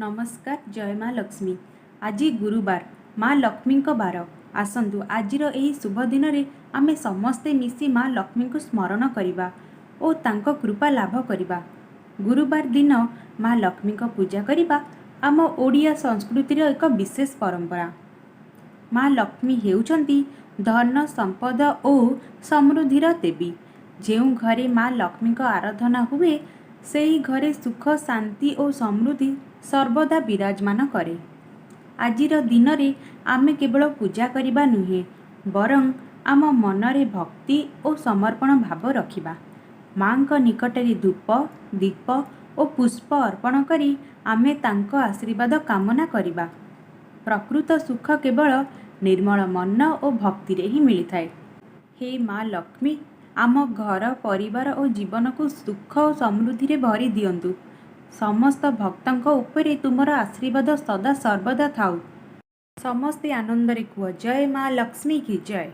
नमस्कार। जय माँ लक्ष्मी। आज गुरुवार माँ लक्ष्मी बार। आसतु आजिर एही शुभ दिन रे आमे समस्ते मिसी माँ लक्ष्मी को स्मरण करिबा ओ तांको कृपा लाभ करिबा। गुरुवार दिन माँ लक्ष्मी को पूजा करिबा आम ओडिया संस्कृतिर एक विशेष परंपरा। माँ लक्ष्मी हेउचंती धन संपद और समृद्धिर देवी। जेउ घरे माँ लक्ष्मी को आराधना हुए सेही घरे सुख शांति और समृद्धि सर्वदा विराजमान करे। आजिर दिन रे आमे केवल पूजा करिबा नुहे बरं आम मनरे भक्ति और समर्पण भाव रखिबा। माँक निकटरे धूप दीप और पुष्प अर्पण करी आमे तांको आशीर्वाद कामना करिबा। प्रकृत सुख केवल निर्मल मन और भक्ति रे ही मिलिथाए। हे माँ लक्ष्मी, आम घर परिवार और जीवन को सुख और समृद्धि रे भरी दियंतु। समस्त भक्तों उपरे तुमर आशीर्वाद सदा सर्वदा थाउ। समस्ते आनंद रे कुह जय माँ लक्ष्मी की जय।